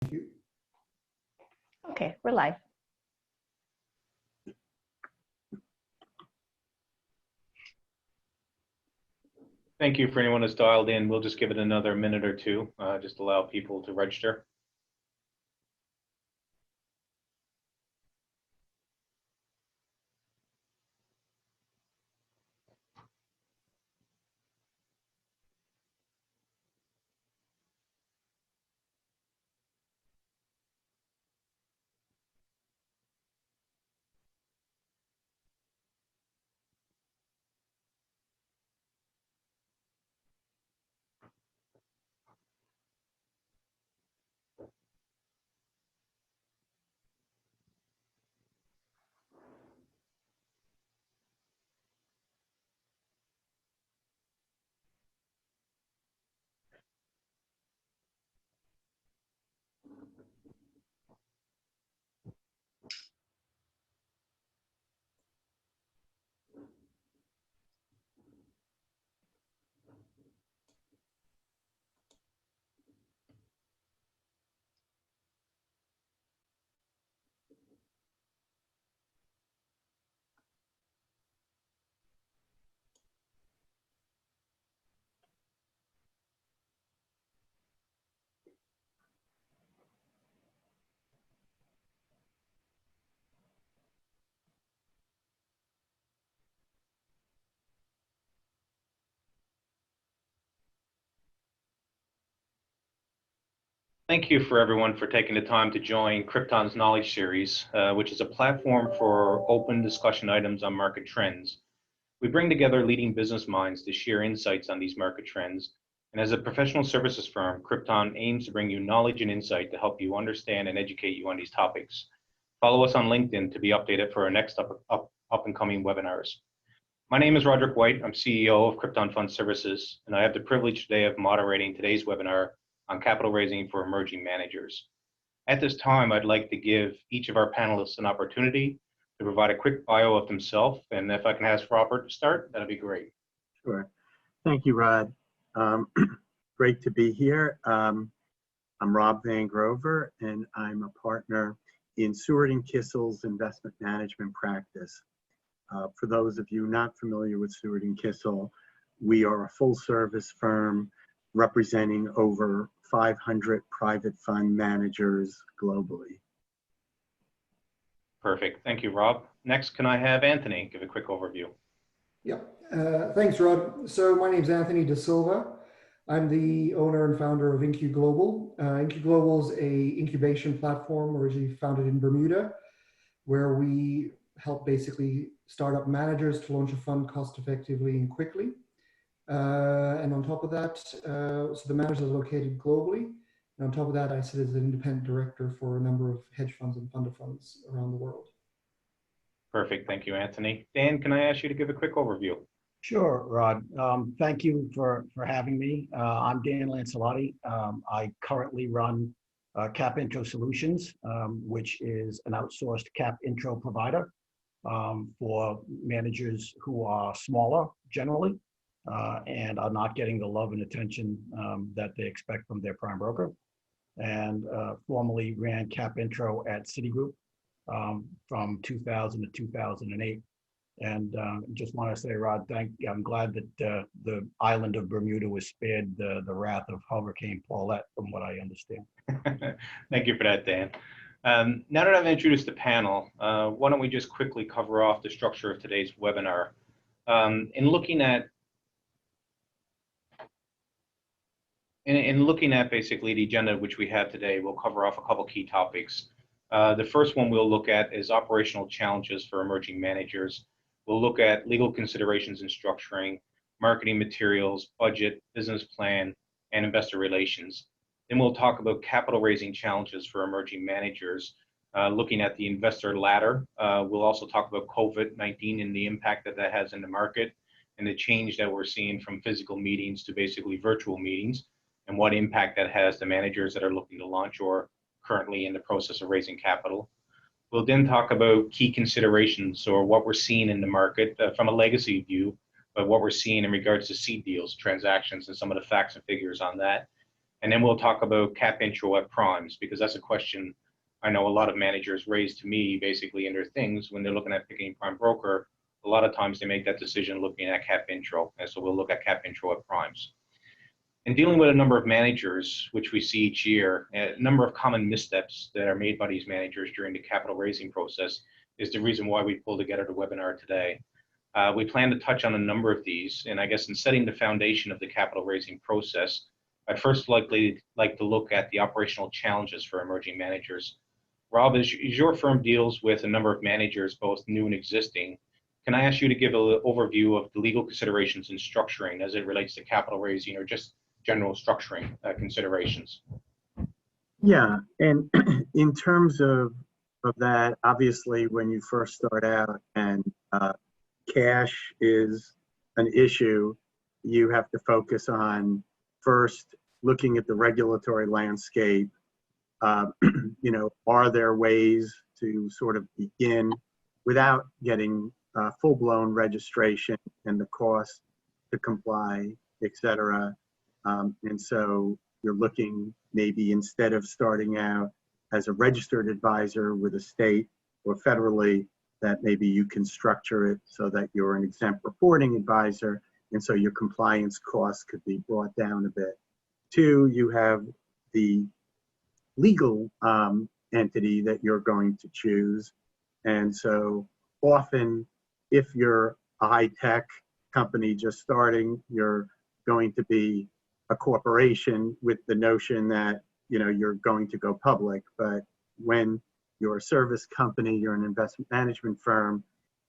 you. Okay, we're live. Thank you for anyone who's dialed in. We'll just give it another minute or two, just allow people to register. Thank you for everyone for taking the time to join Krypton's Knowledge Series, which is a platform for open discussion items on market trends. We bring together leading business minds to share insights on these market trends. And as a professional services firm, Krypton aims to bring you knowledge and insight to help you understand and educate you on these topics. Follow us on LinkedIn to be updated for our next up and coming webinars. My name is Roderick White. I'm CEO of Krypton Fund Services, and I have the privilege today of moderating today's webinar on capital raising for emerging managers. At this time, I'd like to give each of our panelists an opportunity to provide a quick bio of themselves, and if I can ask Robert to start, that'd be great. Sure. Thank you, Rod. Great to be here. I'm Rob Van Grover, and I'm a partner in Seward & Kissel's investment management practice. For those of you not familiar with Seward & Kissel, we are a full-service firm representing over 500 private fund managers globally. Perfect. Thank you, Rob. Next, can I have Anthony give a quick overview? Yeah, thanks, Rod. So my name is Anthony Da Silva. I'm the owner and founder of InQ Global. InQ Global is a incubation platform originally founded in Bermuda, where we help basically startup managers to launch a fund cost effectively and quickly. And on top of that, so the managers are located globally. And on top of that, I sit as an independent director for a number of hedge funds and fund of funds around the world. Perfect. Thank you, Anthony. Dan, can I ask you to give a quick overview? Sure, Rod. Thank you for having me. I'm Dan Lancelotti. I currently run Cap Intro Solutions, which is an outsourced cap intro provider for managers who are smaller generally and are not getting the love and attention that they expect from their prime broker. And formerly ran Cap Intro at Citigroup from 2000 to 2008. And just want to say, Rod, I'm glad that the island of Bermuda was spared the wrath of Hurricane Paulette, from what I understand. Thank you for that, Dan. Now that I've introduced the panel, why don't we just quickly cover off the structure of today's webinar. In looking at basically the agenda which we have today, we'll cover off a couple key topics. The first one we'll look at is operational challenges for emerging managers. We'll look at legal considerations and structuring, marketing materials, budget, business plan, and investor relations. Then we'll talk about capital raising challenges for emerging managers, looking at the investor ladder. We'll also talk about COVID-19 and the impact that that has in the market and the change that we're seeing from physical meetings to basically virtual meetings and what impact that has to managers that are looking to launch or currently in the process of raising capital. We'll then talk about key considerations or what we're seeing in the market from a legacy view, but what we're seeing in regards to seed deals, transactions, and some of the facts and figures on that. And then we'll talk about cap intro at primes, because that's a question I know a lot of managers raise to me basically in their things when they're looking at picking prime broker. A lot of times they make that decision looking at cap intro. And so we'll look at cap intro at primes. In dealing with a number of managers, which we see each year, a number of common missteps that are made by these managers during the capital raising process is the reason why we pulled together the webinar today. We plan to touch on a number of these, and I guess in setting the foundation of the capital raising process, I'd first like to look at the operational challenges for emerging managers. Rob, as your firm deals with a number of managers, both new and existing, can I ask you to give an overview of the legal considerations in structuring as it relates to capital raising or just general structuring considerations? Yeah, and in terms of that, obviously, when you first start out and cash is an issue, you have to focus on first looking at the regulatory landscape. You know, are there ways to sort of begin without getting full-blown registration and the cost to comply, et cetera? And so you're looking maybe instead of starting out as a registered advisor with a state or federally, that maybe you can structure it so that you're an exempt reporting advisor. And so your compliance costs could be brought down a bit. Two, you have the legal entity that you're going to choose. And so often, if you're a high-tech company just starting, you're going to be a corporation with the notion that, you know, you're going to go public. But when you're a service company, you're an investment management firm,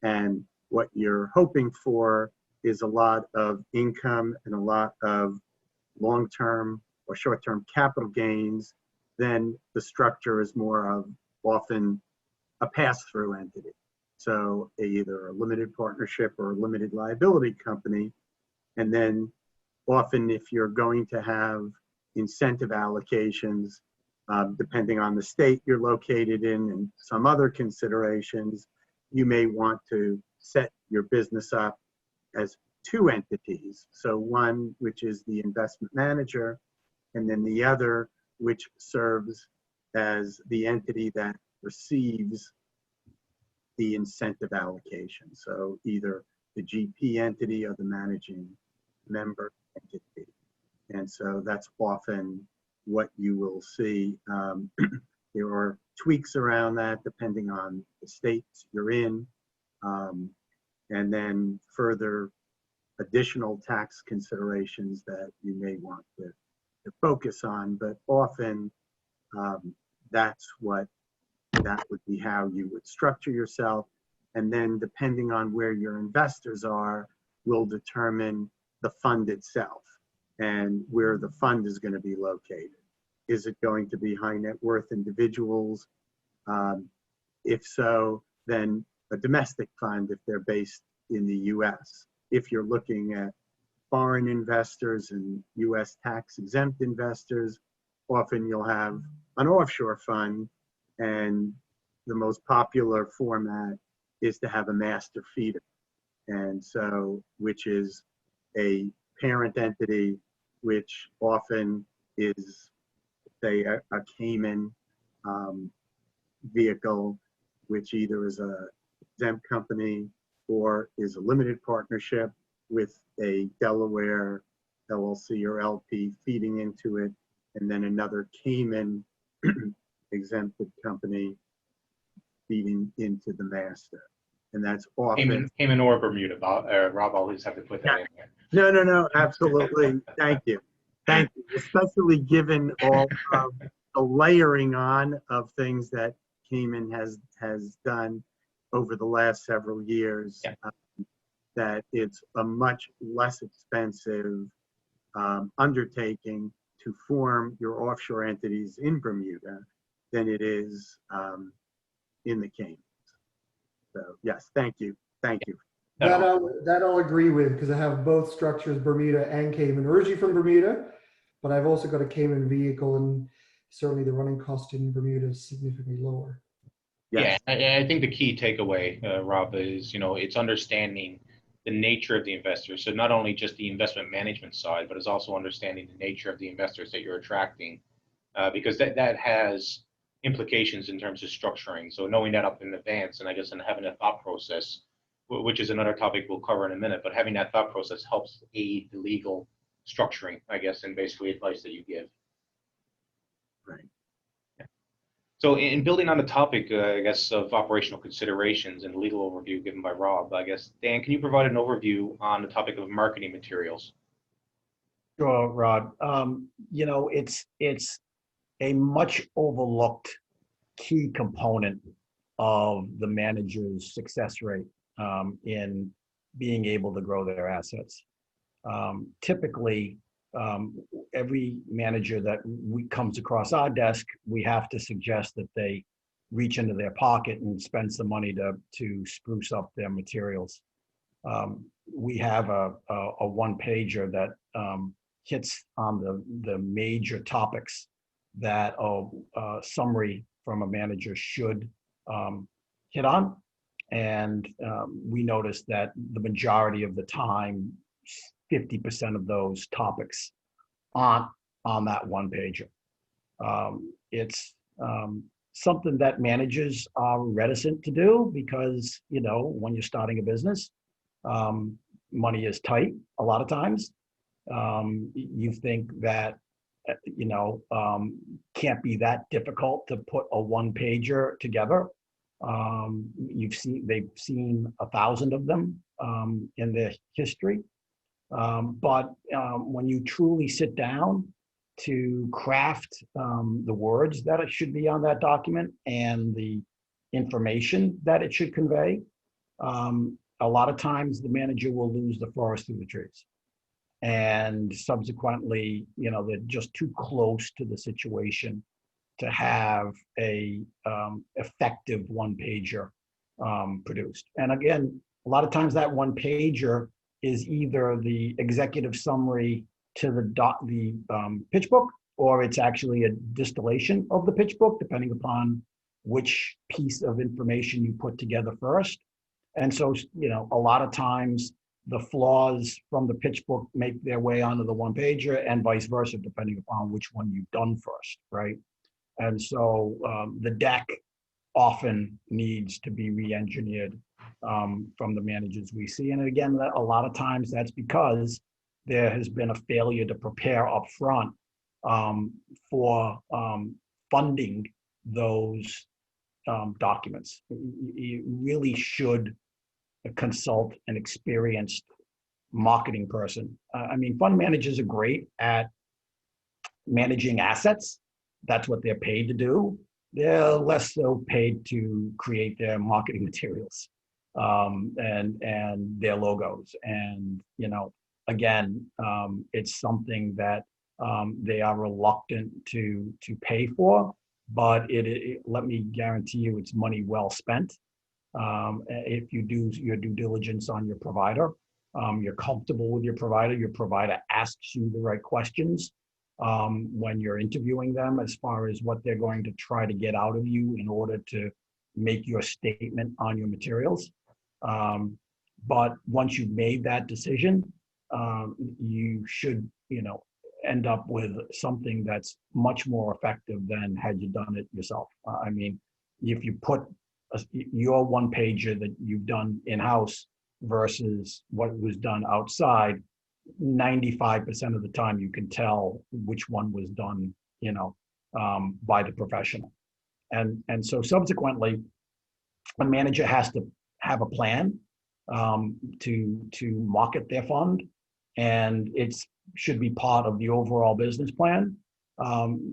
and what you're hoping for is a lot of income and a lot of long-term or short-term capital gains, then the structure is more of often a pass-through entity. So either a limited partnership or a limited liability company. And then often if you're going to have incentive allocations, depending on the state you're located in and some other considerations, you may want to set your business up as two entities. So one, which is the investment manager, and then the other, which serves as the entity that receives the incentive allocation. So either the GP entity or the managing member entity. And so that's often what you will see. There are tweaks around that depending on the states you're in. And then further additional tax considerations that you may want to focus on, but often that would be how you would structure yourself. And then depending on where your investors are, will determine the fund itself and where the fund is going to be located. Is it going to be high net worth individuals? If so, then a domestic fund if they're based in the US. If you're looking at foreign investors and US tax exempt investors, often you'll have an offshore fund, and the most popular format is to have a master feeder. And so, which is a parent entity, which often is, say, a Cayman vehicle, which either is a exempt company or is a limited partnership with a Delaware LLC or LP feeding into it, and then another Cayman exempted company feeding into the master. And that's often Cayman or Bermuda. Rob always have to put that in there. No, absolutely. Thank you. Thank you. Especially given all of the layering on of things that Cayman has done over the last several years, Yeah. That it's a much less expensive undertaking to form your offshore entities in Bermuda than it is in the Caymans. So yes, thank you. Thank you. That I'll agree with, because I have both structures, Bermuda and Cayman. Originally from Bermuda, but I've also got a Cayman vehicle, and certainly the running cost in Bermuda is significantly lower. Yes. Yeah, I think the key takeaway, Rob, is it's understanding the nature of the investors. So not only just the investment management side, but is also understanding the nature of the investors that you're attracting, because that has implications in terms of structuring. So knowing that up in advance, and I guess, and having a thought process, which is another topic we'll cover in a minute, but having that thought process helps aid the legal structuring, I guess, and basically advice that you give. Right. So in building on the topic, I guess, of operational considerations and legal overview given by Rob, I guess, Dan, can you provide an overview on the topic of marketing materials? Sure, Rod. It's a much overlooked key component of the manager's success rate in being able to grow their assets. Typically, every manager that comes across our desk, we have to suggest that they reach into their pocket and spend some money to spruce up their materials. We have a one-pager that hits on the major topics that a summary from a manager should hit on. And we noticed that the majority of the time, 50% of those topics aren't on that one pager. It's something that managers are reticent to do because, when you're starting a business, money is tight a lot of times. You think that, can't be that difficult to put a one pager together. They've seen 1,000 of them in their history. But when you truly sit down to craft the words that it should be on that document and the information that it should convey, a lot of times the manager will lose the forest through the trees. And subsequently, they're just too close to the situation to have a effective one pager produced. And again, a lot of times that one pager is either the executive summary to the pitch book, or it's actually a distillation of the pitch book, depending upon which piece of information you put together first. And so, a lot of times the flaws from the pitch book make their way onto the one pager and vice versa, depending upon which one you've done first, right? And so the deck often needs to be re-engineered from the managers we see. And again, a lot of times that's because there has been a failure to prepare up front for funding those documents. You really should consult an experienced marketing person. Fund managers are great at managing assets. That's what they're paid to do. They're less so paid to create their marketing materials and their logos. And, again, it's something that they are reluctant to pay for, but let me guarantee you it's money well spent. If you do your due diligence on your provider, you're comfortable with your provider asks you the right questions when you're interviewing them as far as what they're going to try to get out of you in order to make your statement on your materials. But once you've made that decision, you should, end up with something that's much more effective than had you done it yourself. If you put your one pager that you've done in-house versus what was done outside, 95% of the time you can tell which one was done, by the professional. And so subsequently, a manager has to have a plan to market their fund, and it should be part of the overall business plan.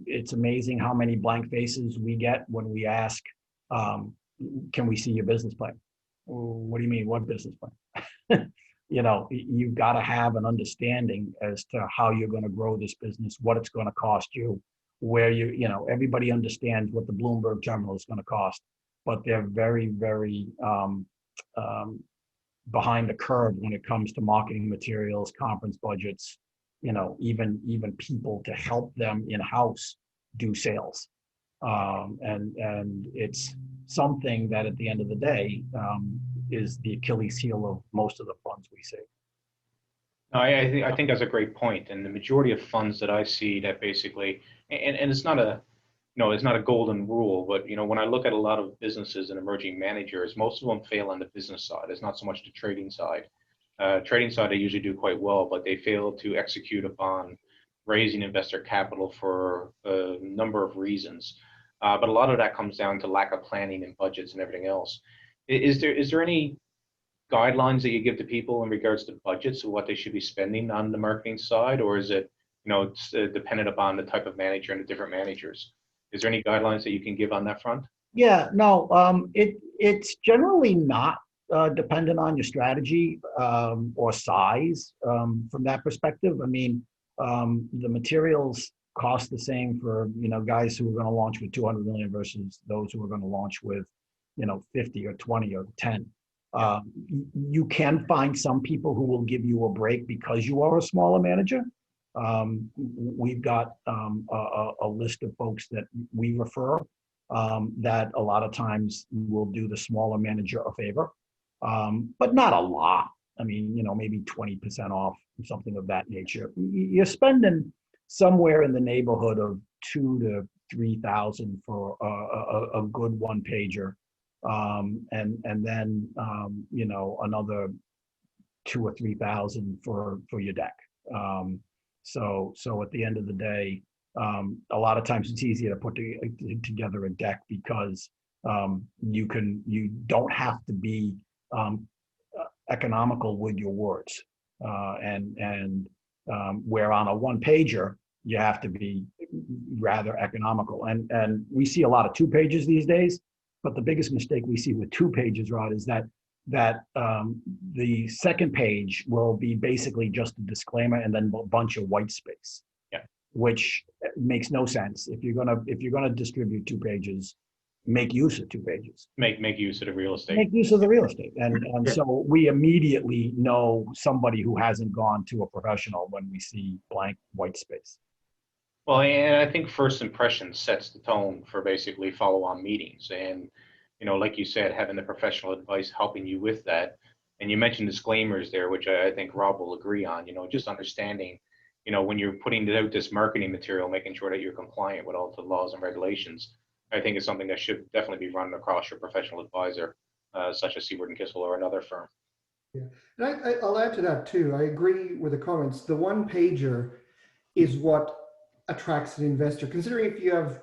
It's amazing how many blank faces we get when we ask, can we see your business plan? What do you mean, what business plan? You've got to have an understanding as to how you're going to grow this business, what it's going to cost you, where everybody understands what the Bloomberg terminal is going to cost, but they're very, very behind the curve when it comes to marketing materials, conference budgets, even people to help them in-house do sales. And it's something that at the end of the day, is the Achilles heel of most of the funds we see. No, I think that's a great point. And the majority of funds that I see that basically, and it's not a, no, it's not a golden rule, but when I look at a lot of businesses and emerging managers, most of them fail on the business side. It's not so much the trading side. Trading side, they usually do quite well, but they fail to execute upon raising investor capital for a number of reasons. But a lot of that comes down to lack of planning and budgets and everything else. Is there any guidelines that you give to people in regards to budgets of what they should be spending on the marketing side, or is it, it's dependent upon the type of manager and the different managers? Is there any guidelines that you can give on that front? Yeah, no, it's generally not dependent on your strategy or size from that perspective. I mean, the materials cost the same for guys who are going to launch with 200 million versus those who are going to launch with 50 or 20 or 10. You can find some people who will give you a break because you are a smaller manager. We've got a list of folks that we refer that a lot of times will do the smaller manager a favor, but not a lot. I mean, maybe 20% off, something of that nature. You're spending somewhere in the neighborhood of $2,000 to $3,000 for a good one pager. And then another 2,000 or 3,000 for your deck. So at the end of the day, a lot of times it's easier to put together a deck because you don't have to be economical with your words, and where on a one pager you have to be rather economical. And we see a lot of 2 pages these days. But the biggest mistake we see with 2 pages, Rod, is that the second page will be basically just a disclaimer and then a bunch of white space. Yeah. Which makes no sense. If you're gonna distribute 2 pages, make use of 2 pages. Make use of the real estate. Make use of the real estate. And so we immediately know somebody who hasn't gone to a professional when we see blank white space. Well, and I think first impression sets the tone for basically follow-on meetings. And, like you said, having the professional advice helping you with that. And you mentioned disclaimers there, which I think Rob will agree on, just understanding, when you're putting out this marketing material, making sure that you're compliant with all the laws and regulations, I think is something that should definitely be run across your professional advisor, such as Seaward and Kissel or another firm. Yeah, and I'll add to that too. I agree with the comments. The one pager is what attracts an investor. Considering if you have,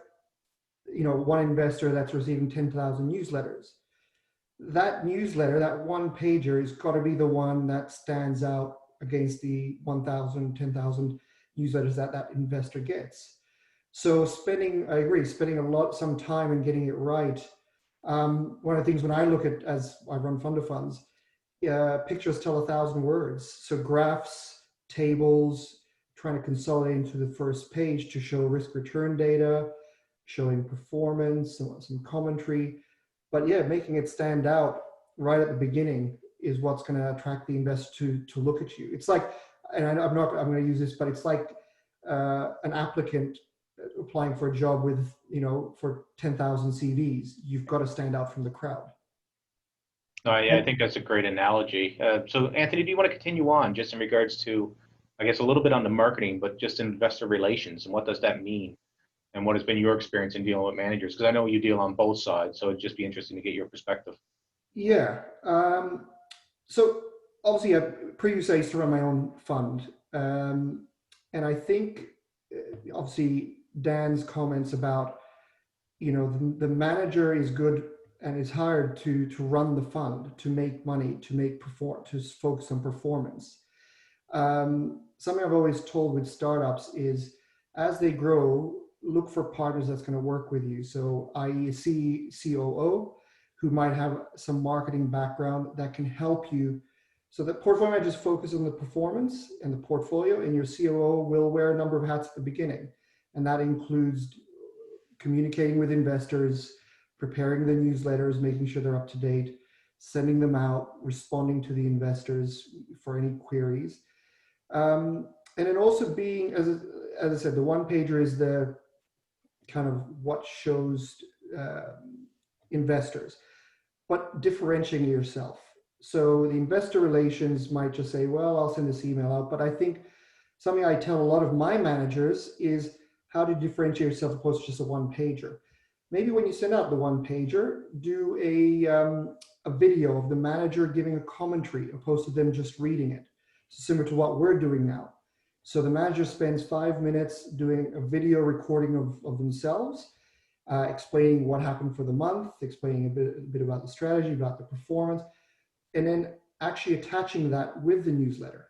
one investor that's receiving 10,000 newsletters, that newsletter, that one pager, is got to be the one that stands out against the 1,000, 10,000 newsletters that investor gets. So I agree, spending some time and getting it right. One of the things when I look at, as I run fund of funds, pictures tell 1,000 words. So graphs, tables, trying to consolidate into the first page to show risk return data, showing performance, some commentary. But yeah, making it stand out right at the beginning is what's going to attract the investor to look at you. It's like, and I'm going to use this, but it's like an applicant applying for a job with, for 10,000 CVs. You've got to stand out from the crowd. I think that's a great analogy. So Anthony, do you want to continue on just in regards to, I guess, a little bit on the marketing, but just investor relations and what does that mean? And what has been your experience in dealing with managers? Because I know you deal on both sides, so it'd just be interesting to get your perspective. Yeah. So obviously, previously I used to run my own fund. And I think, obviously, Dan's comments about, the manager is good and is hired to run the fund, to make money, to focus on performance. Something I've always told with startups is, as they grow, look for partners that's going to work with you. So, i.e., a COO who might have some marketing background that can help you. So that portfolio managers focus on the performance and the portfolio, and your COO will wear a number of hats at the beginning. And that includes communicating with investors, preparing the newsletters, making sure they're up to date, sending them out, responding to the investors for any queries. And then also being, as I said, the one pager is the kind of what shows investors, but differentiating yourself. So the investor relations might just say, well, I'll send this email out. But I think something I tell a lot of my managers is how to differentiate yourself opposed to just a one pager. Maybe when you send out the one pager, do a video of the manager giving a commentary opposed to them just reading it. Similar to what we're doing now. So the manager spends 5 minutes doing a video recording of themselves, explaining what happened for the month, explaining a bit about the strategy, about the performance, and then actually attaching that with the newsletter.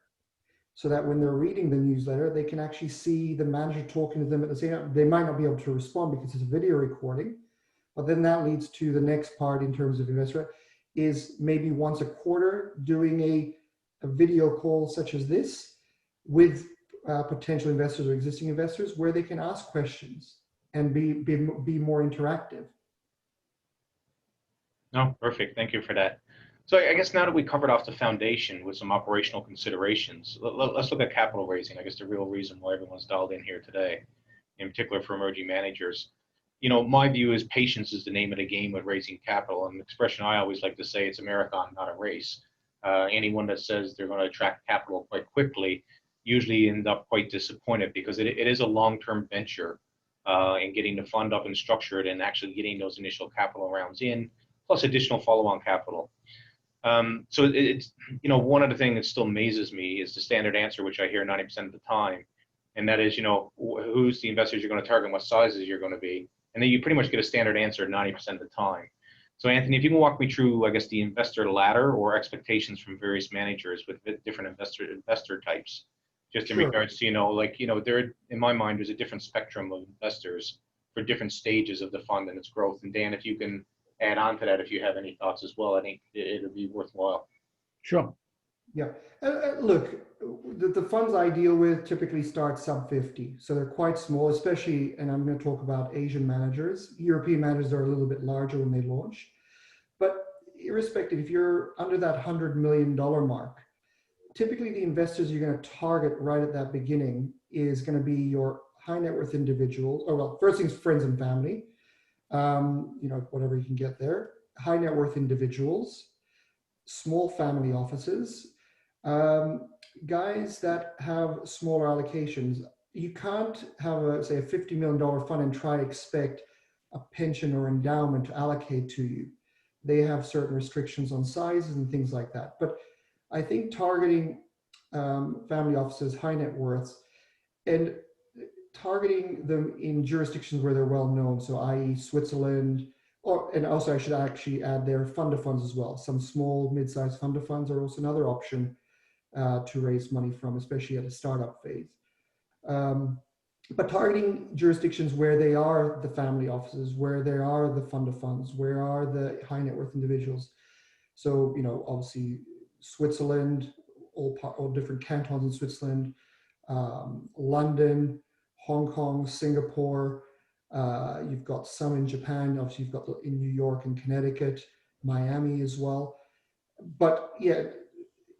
So that when they're reading the newsletter, they can actually see the manager talking to them at the same time. They might not be able to respond because it's a video recording, but then that leads to the next part in terms of investor is maybe once a quarter doing a video call such as this with potential investors or existing investors where they can ask questions and be more interactive. No, perfect. Thank you for that. So I guess now that we covered off the foundation with some operational considerations, let's look at capital raising. I guess the real reason why everyone's dialed in here today, in particular for emerging managers. You know, my view is patience is the name of the game with raising capital. And the expression I always like to say, it's a marathon, not a race. Anyone that says they're going to attract capital quite quickly usually end up quite disappointed because it is a long-term venture in getting the fund up and structured and actually getting those initial capital rounds in, plus additional follow-on capital. So it's, you know, one of the things that still amazes me is the standard answer, which I hear 90% of the time. And that is, you know, who's the investors you're going to target and what sizes you're going to be. And then you pretty much get a standard answer 90% of the time. So Anthony, if you can walk me through, I guess, the investor ladder or expectations from various managers with different investor types, just in regards to, you know, like, you know, there, in my mind, there's a different spectrum of investors for different stages of the fund and its growth. And Dan, if you can add on to that, if you have any thoughts as well, I think it'll be worthwhile. Sure. Yeah. Look, the funds I deal with typically start sub 50. So they're quite small, especially, and I'm going to talk about Asian managers. European managers are a little bit larger when they launch. But irrespective, if you're under that $100 million mark, typically the investors you're going to target right at that beginning is going to be your high net worth individuals. Oh, well, first things, friends and family, you know, whatever you can get there, high net worth individuals, small family offices, guys that have smaller allocations. You can't have say a $50 million fund and try to expect a pension or endowment to allocate to you. They have certain restrictions on sizes and things like that. But I think targeting family offices, high net worths, and targeting them in jurisdictions where they're well known, so i.e. Switzerland, and also I should actually add there fund of funds as well. Some small, mid-sized fund of funds are also another option to raise money from, especially at a startup phase. But targeting jurisdictions where they are the family offices, where there are the fund of funds, where are the high net worth individuals. So, you know, obviously Switzerland, all different cantons in Switzerland, London, Hong Kong, Singapore, you've got some in Japan, obviously you've got in New York and Connecticut, Miami as well. But yeah,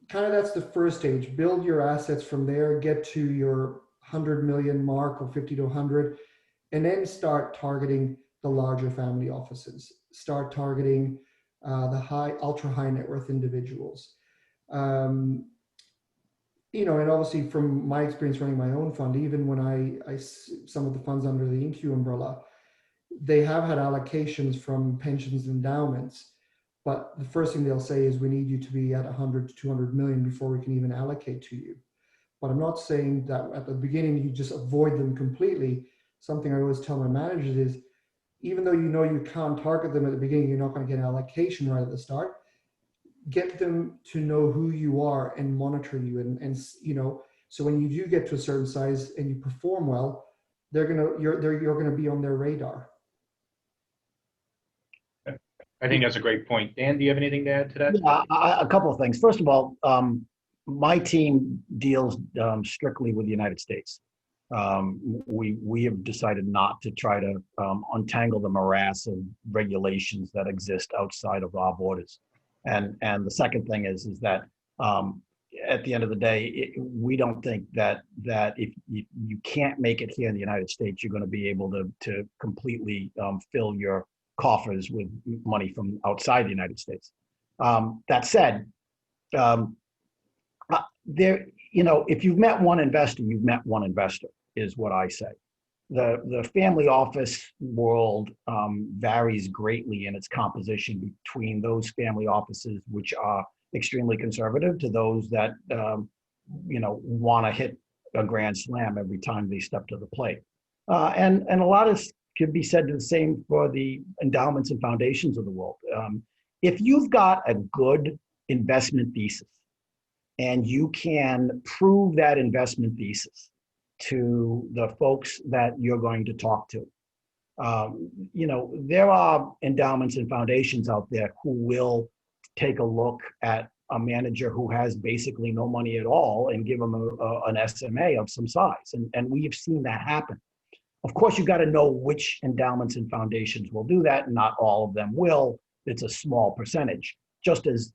kind of that's the first stage. Build your assets from there, get to your 100 million mark or 50 to 100, and then start targeting the larger family offices. Start targeting the ultra high net worth individuals. You know, and obviously from my experience running my own fund, even when I some of the funds under the InQ umbrella, they have had allocations from pensions and endowments, but the first thing they'll say is we need you to be at 100 to 200 million before we can even allocate to you. But I'm not saying that at the beginning you just avoid them completely. Something I always tell my managers is, even though you know you can't target them at the beginning, you're not going to get an allocation right at the start. Get them to know who you are and monitor you, and you know, so when you do get to a certain size and you perform well, you're gonna be on their radar. I think that's a great point. Dan, do you have anything to add to that? Yeah, a couple of things. First of all, my team deals strictly with the United States. We have decided not to try to untangle the morass of regulations that exist outside of our borders. And the second thing is that at the end of the day, we don't think that if you can't make it here in the United States, you're going to be able to completely fill your coffers with money from outside the United States. That said, there, if you've met one investor, you've met one investor, is what I say. The family office world varies greatly in its composition between those family offices which are extremely conservative to those that want to hit a grand slam every time they step to the plate. And a lot of could be said the same for the endowments and foundations of the world. If you've got a good investment thesis and you can prove that investment thesis to the folks that you're going to talk to, there are endowments and foundations out there who will take a look at a manager who has basically no money at all and give them an SMA of some size. And we've seen that happen. Of course, you've got to know which endowments and foundations will do that. Not all of them will. It's a small percentage, just as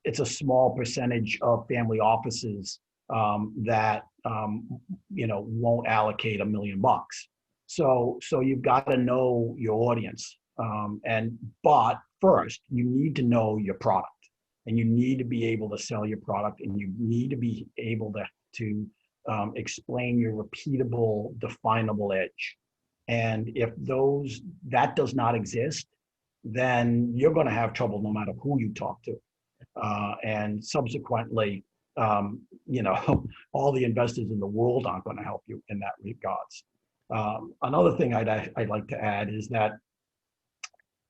it's a small percentage of family offices that won't allocate $1 million. So you've got to know your audience. But first, you need to know your product, and you need to be able to sell your product, and you need to be able to explain your repeatable, definable edge. And if that does not exist, then you're going to have trouble no matter who you talk to. And subsequently, all the investors in the world aren't going to help you in that regards. Another thing I'd like to add is that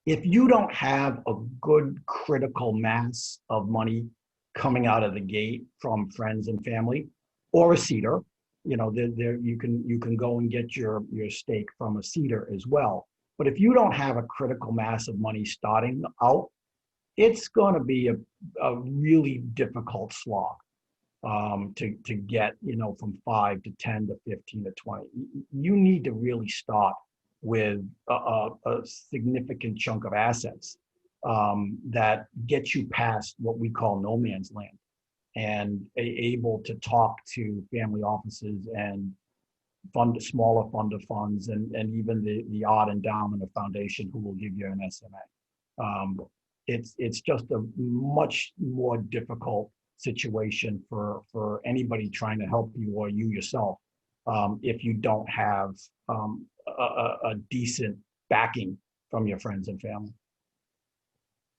if you don't have a good critical mass of money coming out of the gate from friends and family or a seeder, you can go and get your stake from a seeder as well. But if you don't have a critical mass of money starting out, it's going to be a really difficult slog to get, from 5 to 10 to 15 to 20. You need to really start with a significant chunk of assets that get you past what we call no man's land, and able to talk to family offices and smaller fund of funds, and even the odd endowment or foundation who will give you an SMA. It's just a much more difficult situation for anybody trying to help you or you yourself if you don't have a decent backing from your friends and family.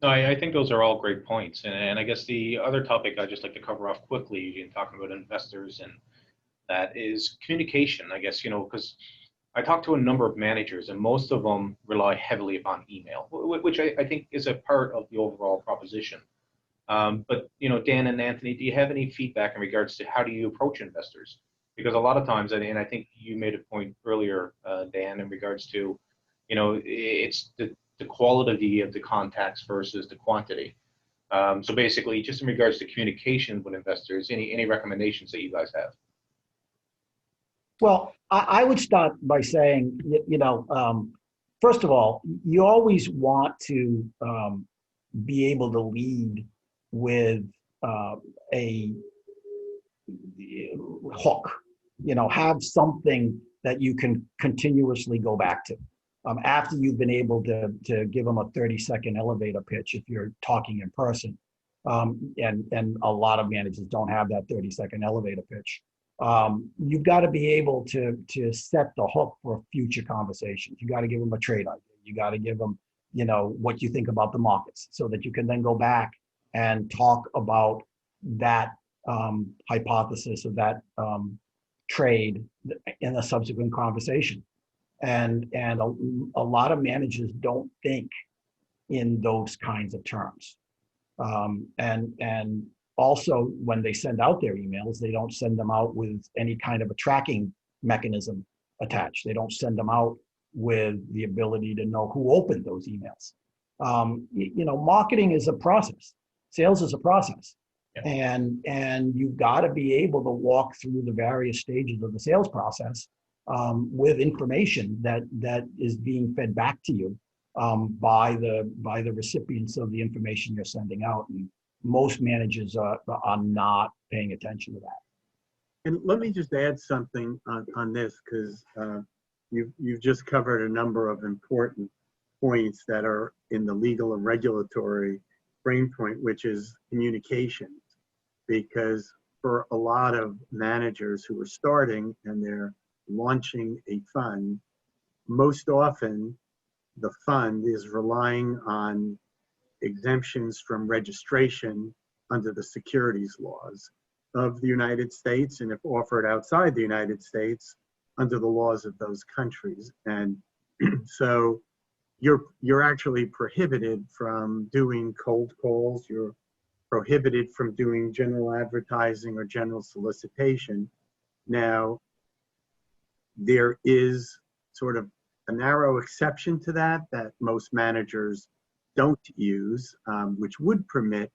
No, I think those are all great points. And I guess the other topic I'd just like to cover off quickly in talking about investors, and that is communication, I guess, because I talked to a number of managers, and most of them rely heavily upon email, which I think is a part of the overall proposition. But, Dan and Anthony, do you have any feedback in regards to how do you approach investors? Because a lot of times, and I think you made a point earlier, Dan, in regards to, it's the quality of the contacts versus the quantity. So basically, just in regards to communication with investors, any recommendations that you guys have? Well, I would start by saying, first of all, you always want to be able to lead with a hook, have something that you can continuously go back to. After you've been able to give them a 30-second elevator pitch if you're talking in person, and a lot of managers don't have that 30-second elevator pitch. You've got to be able to set the hook for future conversations. You got to give them a trade idea. You got to give them, what you think about the markets, so that you can then go back and talk about that hypothesis of that trade in a subsequent conversation. And a lot of managers don't think in those kinds of terms. And also, when they send out their emails, they don't send them out with any kind of a tracking mechanism attached. They don't send them out with the ability to know who opened those emails. Marketing is a process. Sales is a process. Yeah. And you've got to be able to walk through the various stages of the sales process with information that is being fed back to you by the recipients of the information you're sending out. And most managers are not paying attention to that. And let me just add something on this, because you've just covered a number of important points that are in the legal and regulatory brain point, which is communications. Because for a lot of managers who are starting and they're launching a fund, most often the fund is relying on exemptions from registration under the securities laws of the United States, and if offered outside the United States, under the laws of those countries. And so you're actually prohibited from doing cold calls. You're prohibited from doing general advertising or general solicitation. Now, there is sort of a narrow exception to that most managers don't use, which would permit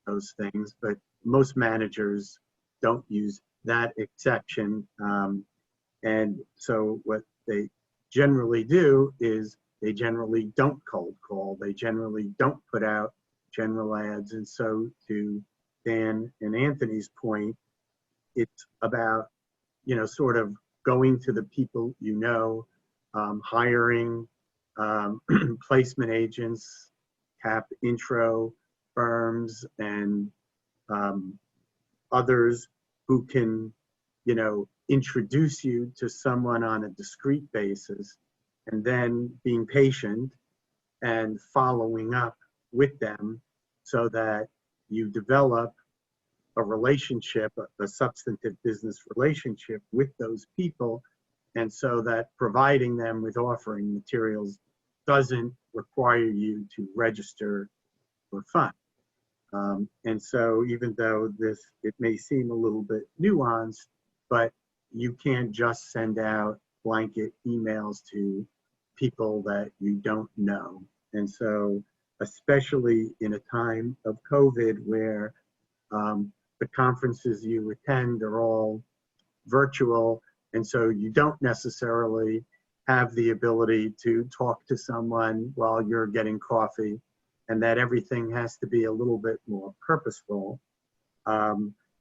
those things, but most managers don't use that exception. And so what they generally do is they generally don't cold call. They generally don't put out general ads. And so to Dan and Anthony's point, it's about, sort of going to the people hiring placement agents, cap intro firms, and others who can, introduce you to someone on a discrete basis, and then being patient and following up with them so that you develop a relationship, a substantive business relationship with those people, and so that providing them with offering materials doesn't require you to register for fund. And so even though it may seem a little bit nuanced, but you can't just send out blanket emails to people that you don't know. And so, especially in a time of COVID where the conferences you attend are all virtual, and so you don't necessarily have the ability to talk to someone while you're getting coffee, and that everything has to be a little bit more purposeful.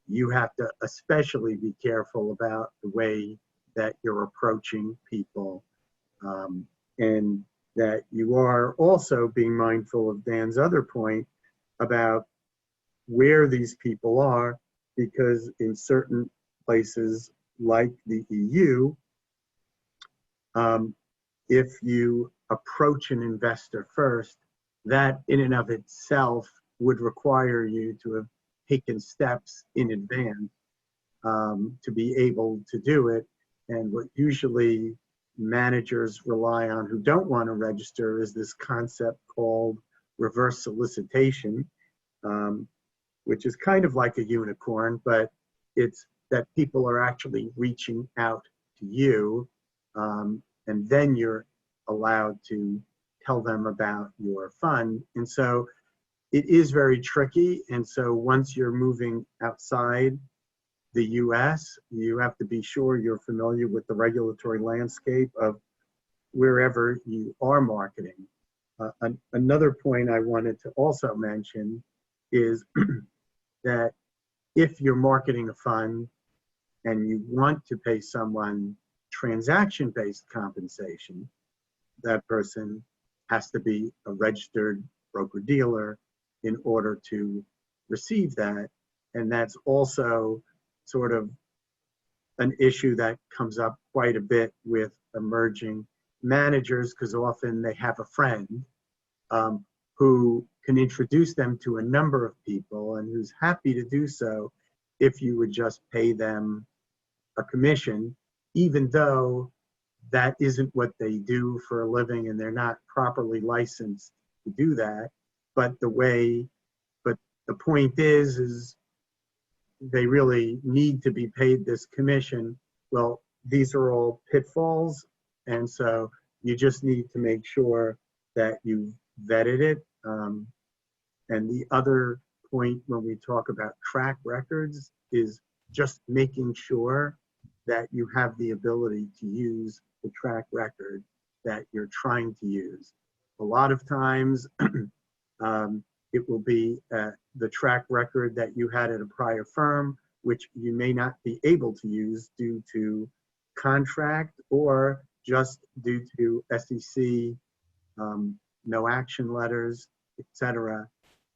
You have to especially be careful about the way that you're approaching people, and that you are also being mindful of Dan's other point about where these people are, because in certain places like the EU, if you approach an investor first, that in and of itself would require you to have taken steps in advance to be able to do it. And what usually managers rely on who don't want to register is this concept called reverse solicitation, which is kind of like a unicorn, but it's that people are actually reaching out to you, and then you're allowed to tell them about your fund. And so it is very tricky. And so once you're moving outside the US, you have to be sure you're familiar with the regulatory landscape of wherever you are marketing. Another point I wanted to also mention is that if you're marketing a fund and you want to pay someone transaction-based compensation, that person has to be a registered broker-dealer in order to receive that. And that's also sort of an issue that comes up quite a bit with emerging managers, because often they have a friend who can introduce them to a number of people and who's happy to do so if you would just pay them a commission, even though that isn't what they do for a living and they're not properly licensed to do that. But the point is they really need to be paid this commission. Well, these are all pitfalls, and so you just need to make sure that you've vetted it. And the other point when we talk about track records is just making sure that you have the ability to use the track record that you're trying to use. A lot of times, it will be the track record that you had at a prior firm, which you may not be able to use due to contract or just due to SEC no action letters, etc.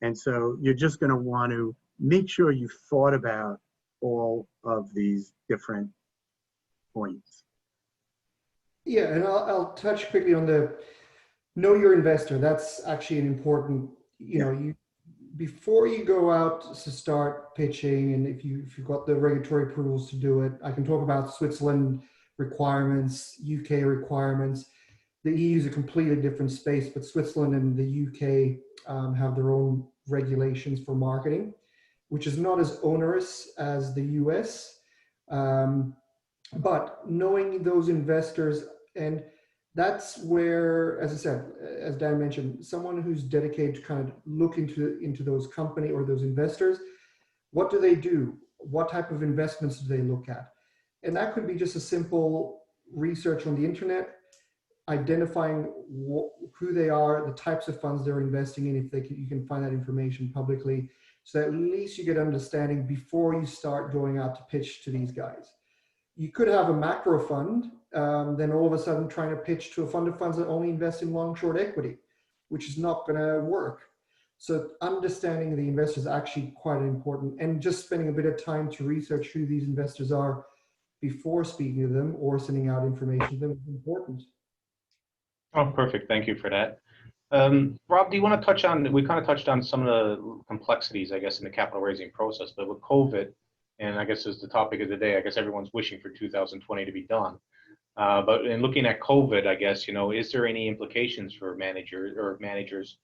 And so you're just going to want to make sure you've thought about all of these different points. Yeah, and I'll touch quickly on the know your investor. That's actually an important, you before you go out to start pitching, and if you've got the regulatory approvals to do it, I can talk about Switzerland requirements, UK requirements. The EU is a completely different space, but Switzerland and the UK have their own regulations for marketing, which is not as onerous as the US. But knowing those investors, and that's where, as I said, as Dan mentioned, someone who's dedicated to kind of look into those company or those investors. What do they do? What type of investments do they look at? And that could be just a simple research on the internet, identifying who they are, the types of funds they're investing in, if you can find that information publicly, so that at least you get understanding before you start going out to pitch to these guys. You could have a macro fund, then all of a sudden trying to pitch to a fund of funds that only invest in long short equity, which is not going to work. So understanding the investors is actually quite important, and just spending a bit of time to research who these investors are before speaking to them or sending out information to them is important. Oh, perfect. Thank you for that. Rob, do you want to touch on, we kind of touched on some of the complexities, I guess, in the capital raising process, but with COVID, and I guess is the topic of the day, I guess everyone's wishing for 2020 to be done. But in looking at COVID, I guess, is there any implications for managers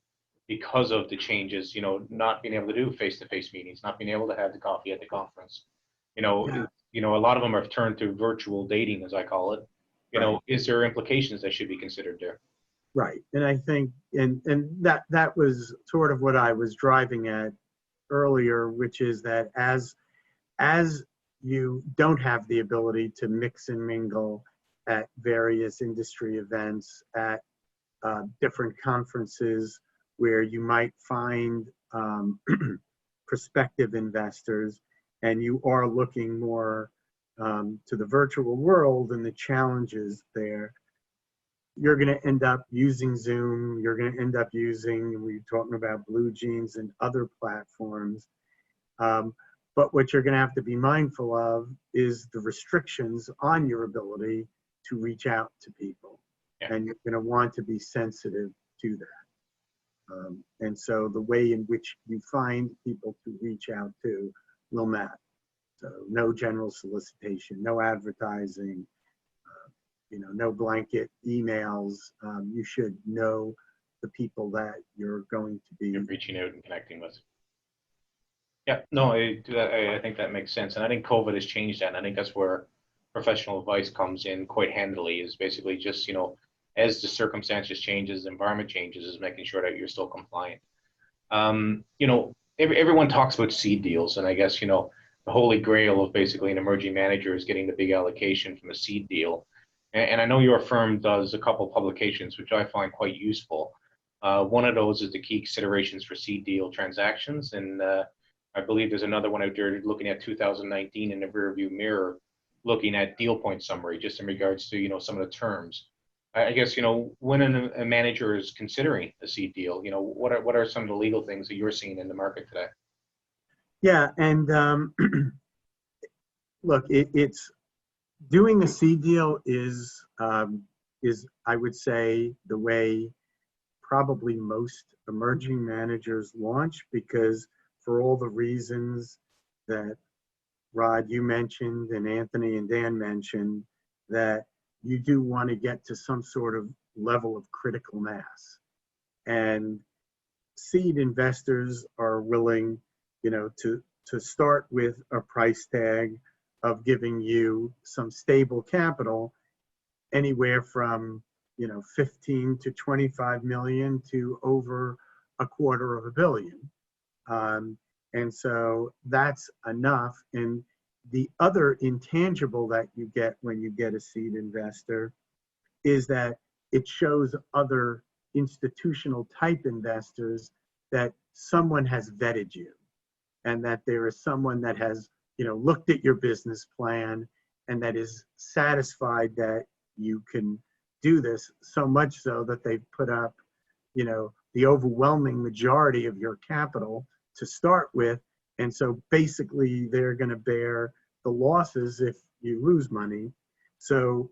because of the changes, not being able to do face-to-face meetings, not being able to have the coffee at the conference? A lot of them have turned to virtual dating, as I call it. Right. Is there implications that should be considered there? Right. And I think, and that was sort of what I was driving at earlier, which is that as you don't have the ability to mix and mingle at various industry events, at different conferences where you might find prospective investors, and you are looking more to the virtual world and the challenges there, you're going to end up using Zoom. You're going to end up using, we're talking about Blue Jeans and other platforms. But what you're going to have to be mindful of is the restrictions on your ability to reach out to people. Yeah. And you're going to want to be sensitive to that. And so the way in which you find people to reach out to will matter. So no general solicitation, no advertising, no blanket emails. You should know the people that you're going to be reaching out and connecting with. Yeah, no, I think that makes sense. And I think COVID has changed that. And I think that's where professional advice comes in quite handily, is basically just, as the circumstances changes, the environment changes, is making sure that you're still compliant. Everyone talks about seed deals. And I guess, the holy grail of basically an emerging manager is getting the big allocation from a seed deal. And I know your firm does a couple publications, which I find quite useful. One of those is the key considerations for seed deal transactions. And I believe there's another one out there looking at 2019 in the rearview mirror, looking at deal point summary, just in regards to, some of the terms. I guess, when a manager is considering a seed deal, what are some of the legal things that you're seeing in the market today? Yeah, and look, it's doing a seed deal is I would say the way probably most emerging managers launch, because for all the reasons that Rod, you mentioned, and Anthony and Dan mentioned, that you do want to get to some sort of level of critical mass. And seed investors are willing, to start with a price tag of giving you some stable capital, anywhere from 15 to 25 million to over $250 million. And so that's enough. And the other intangible that you get when you get a seed investor is that it shows other institutional type investors that someone has vetted you, and that there is someone that has looked at your business plan and that is satisfied that you can do this, so much so that they've put up the overwhelming majority of your capital to start with. And so basically they're going to bear the losses if you lose money. So,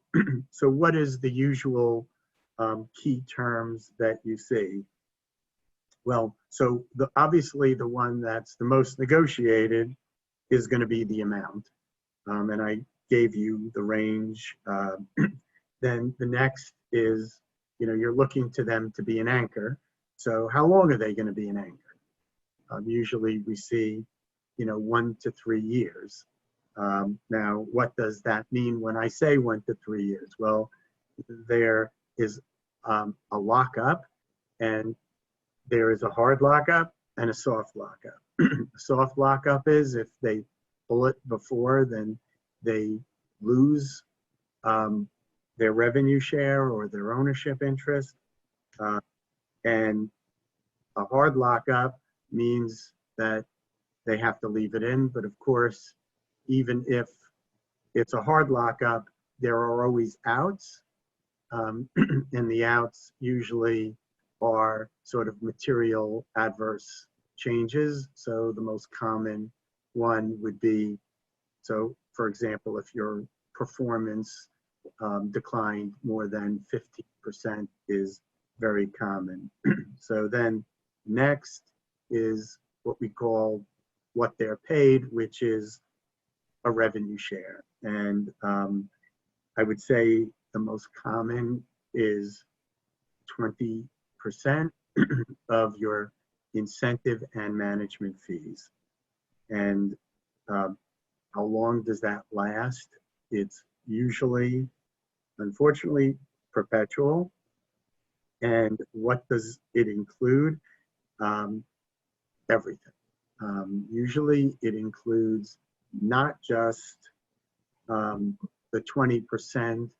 so what is the usual key terms that you see? Well, so obviously the one that's the most negotiated is going to be the amount. And I gave you the range. Then the next is, you're looking to them to be an anchor. So how long are they going to be an anchor? Usually we see, 1 to 3 years. Now, what does that mean when I say 1 to 3 years? Well, there is a lockup, and there is a hard lockup and a soft lockup. Soft lockup is if they pull it before, then they lose their revenue share or their ownership interest. And a hard lockup means that they have to leave it in. But of course, even if it's a hard lockup, there are always outs. And the outs usually are sort of material adverse changes. So the most common one would be, so for example, if your performance declined more than 50% is very common. So then next is what we call what they're paid, which is a revenue share. And I would say the most common is 20% of your incentive and management fees. And how long does that last? It's usually, unfortunately, perpetual. And what does it include? Everything. Usually it includes not just the 20%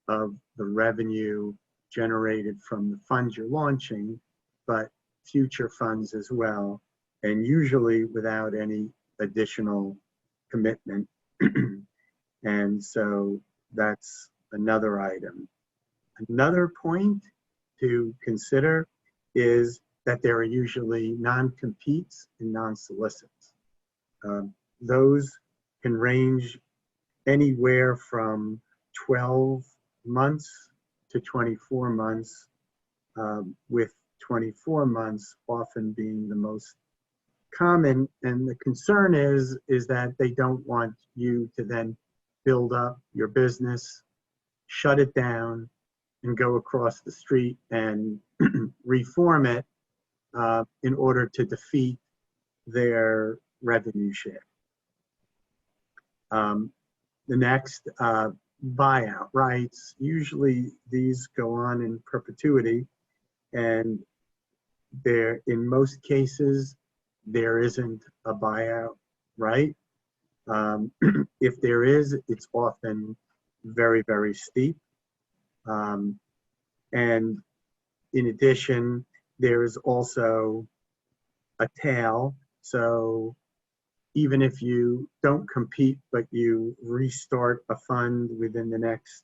of the revenue generated from the funds you're launching, but future funds as well, and usually without any additional commitment. And so that's another item. Another point to consider is that there are usually non-competes and non-solicits. Those can range anywhere from 12 months to 24 months, with 24 months often being the most common. And the concern is that they don't want you to then build up your business, shut it down, and go across the street and reform it in order to defeat their revenue share. The next, buyout rights. Usually these go on in perpetuity, and there, in most cases, there isn't a buyout right. If there is, it's often very, very steep. And in addition, there is also a tail. So even if you don't compete, but you restart a fund within the next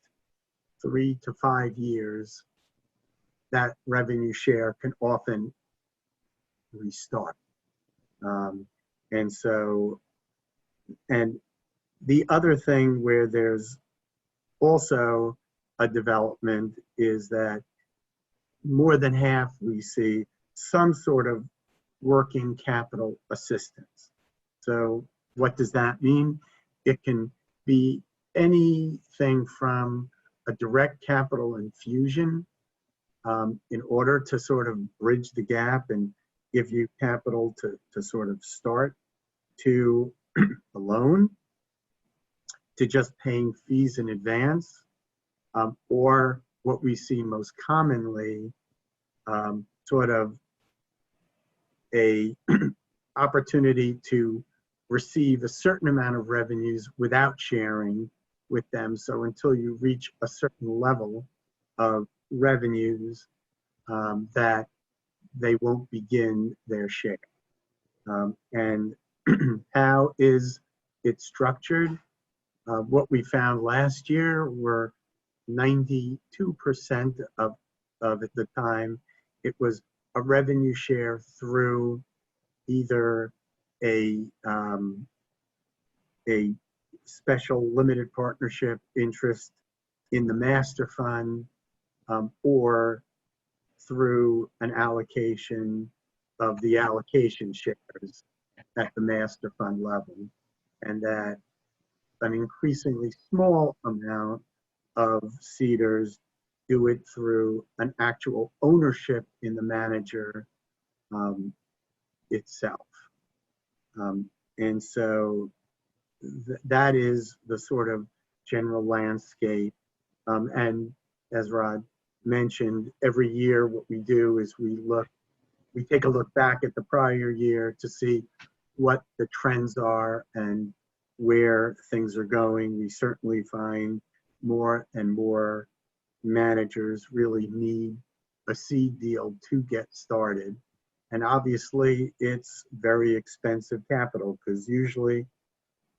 3 to 5 years, that revenue share can often restart. And so, and the other thing where there's also a development is that more than half we see some sort of working capital assistance. So what does that mean? It can be anything from a direct capital infusion in order to sort of bridge the gap and give you capital to sort of start, to a loan, to just paying fees in advance, or what we see most commonly, sort of a opportunity to receive a certain amount of revenues without sharing with them. So until you reach a certain level of revenues, that they won't begin their share. And how is it structured? What we found last year were 92% of at the time, it was a revenue share through either a a special limited partnership interest in the master fund, or through an allocation of the allocation shares at the master fund level, and that an increasingly small amount of seeders do it through an actual ownership in the manager itself. And so that is the sort of general landscape. And as Rod mentioned, every year what we do is we take a look back at the prior year to see what the trends are and where things are going. We certainly find more and more managers really need a seed deal to get started. And obviously it's very expensive capital, because usually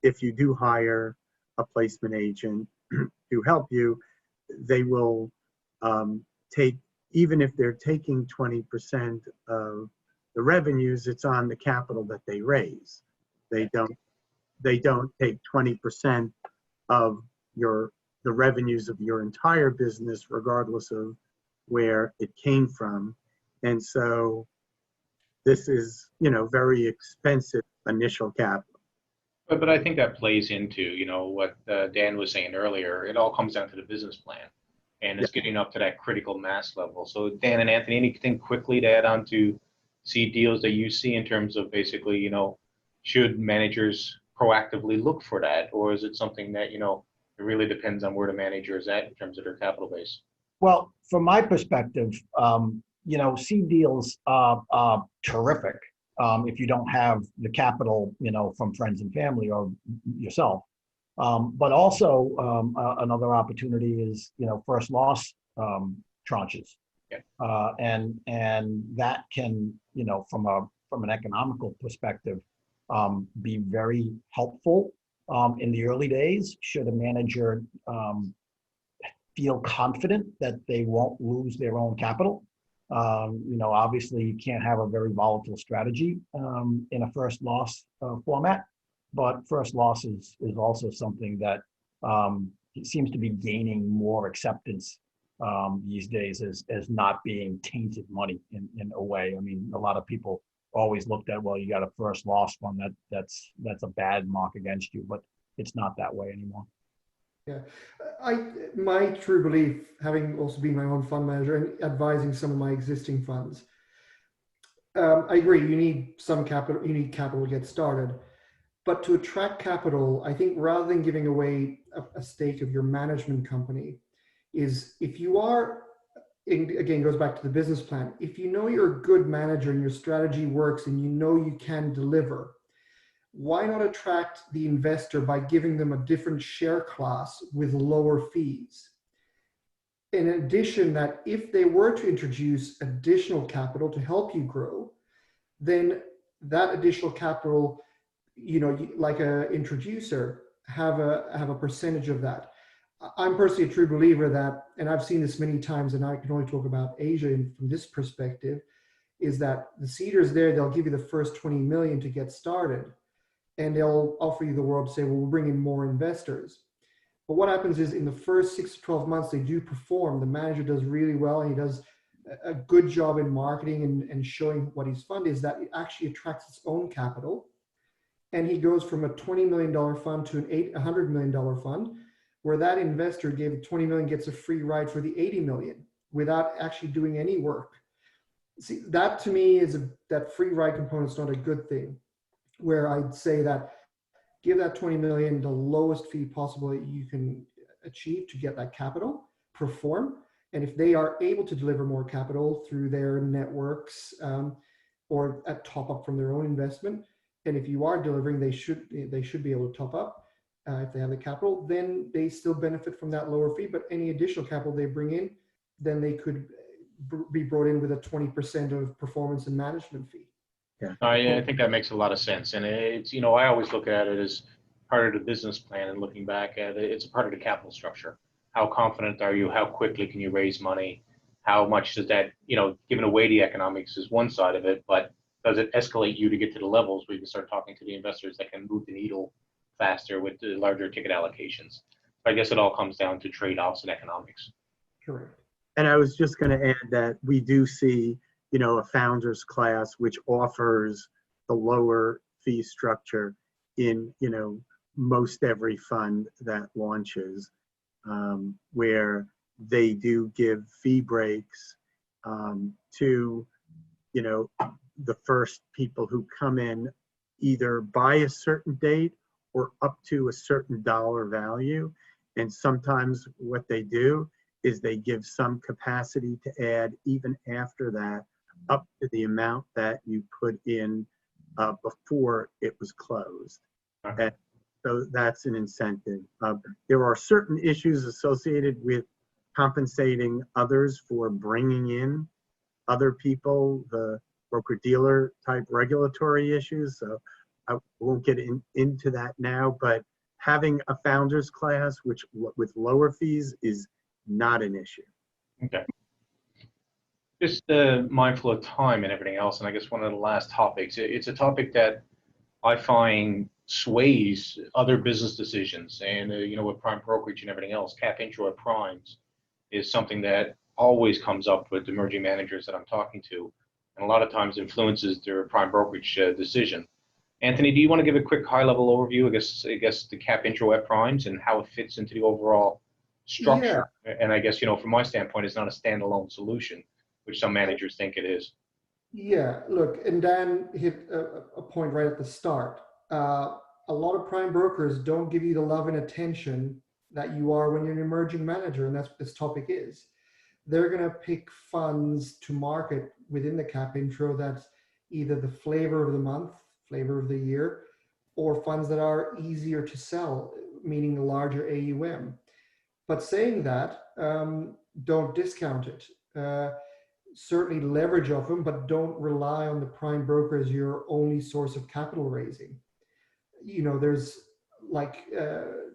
if you do hire a placement agent to help you, they will take, even if they're taking 20% of the revenues, it's on the capital that they raise. They don't take 20% of the revenues of your entire business, regardless of where it came from. And so this is, very expensive initial capital. But I think that plays into, what Dan was saying earlier. It all comes down to the business plan, and it's getting up to that critical mass level. So Dan and Anthony, anything quickly to add on to seed deals that you see in terms of basically, should managers proactively look for that, or is it something that, it really depends on where the manager is at in terms of their capital base? Well, from my perspective, seed deals are terrific if you don't have the capital, from friends and family or yourself. But also another opportunity is, first loss tranches. Yeah. And that can, from an economical perspective, be very helpful in the early days, should a manager feel confident that they won't lose their own capital. Obviously you can't have a very volatile strategy in a first loss format, but first loss is also something that seems to be gaining more acceptance these days as not being tainted money in a way. I mean, a lot of people always looked at, well, you got a first loss fund, that's a bad mark against you, but it's not that way anymore. Yeah, my true belief, having also been my own fund manager and advising some of my existing funds, I agree, you need some capital, you need capital to get started. But to attract capital, I think rather than giving away a stake of your management company, is if you are, again, goes back to the business plan, if you know you're a good manager and your strategy works and you know you can deliver, why not attract the investor by giving them a different share class with lower fees? In addition, that if they were to introduce additional capital to help you grow, then that additional capital, like a introducer, have a percentage of that. I'm personally a true believer that, and I've seen this many times, and I can only talk about Asia from this perspective, is that the seeders there, they'll give you the first 20 million to get started. And they'll offer you the world to say, well, we'll bring in more investors. But what happens is in the first 6 to 12 months, they do perform. The manager does really well, and he does a good job in marketing and showing what his fund is, that it actually attracts its own capital. And he goes from a $20 million fund to an $100 million fund, where that investor gave the 20 million, gets a free ride for the 80 million without actually doing any work. See, that to me is that free ride component is not a good thing. Where I'd say that give that 20 million the lowest fee possible that you can achieve to get that capital, perform. And if they are able to deliver more capital through their networks or a top up from their own investment, and if you are delivering, they should be able to top up if they have the capital, then they still benefit from that lower fee. But any additional capital they bring in, then they could be brought in with a 20% of performance and management fee. Yeah. I think that makes a lot of sense. And it's, I always look at it as part of the business plan, and looking back at it, it's a part of the capital structure. How confident are you? How quickly can you raise money? how much does that, giving away the economics is one side of it, but does it escalate you to get to the levels where you can start talking to the investors that can move the needle faster with the larger ticket allocations? I guess it all comes down to trade-offs and economics. Correct. And I was just going to add that we do see, a founders class which offers the lower fee structure in, most every fund that launches, where they do give fee breaks to, the first people who come in either by a certain date or up to a certain dollar value. And sometimes what they do is they give some capacity to add even after that up to the amount that you put in before it was closed. And so that's an incentive. There are certain issues associated with compensating others for bringing in other people, the broker-dealer type regulatory issues. So I won't get into that now, but having a founders class with lower fees is not an issue. Okay. Just mindful of time and everything else, and I guess one of the last topics, it's a topic that I find sways other business decisions, and with prime brokerage and everything else, cap intro at primes is something that always comes up with emerging managers that I'm talking to, and a lot of times influences their prime brokerage decision. Anthony, do you want to give a quick high-level overview, I guess the cap intro at primes and how it fits into the overall structure? Yeah. And I guess, from my standpoint, it's not a standalone solution, which some managers think it is. Yeah, look, and Dan hit a point right at the start. A lot of prime brokers don't give you the love and attention that you are when you're an emerging manager, and that's what this topic is. They're going to pick funds to market within the cap intro that's either the flavor of the month, flavor of the year, or funds that are easier to sell, meaning the larger AUM. But saying that, don't discount it. Certainly leverage off them, but don't rely on the prime broker as your only source of capital raising. There's like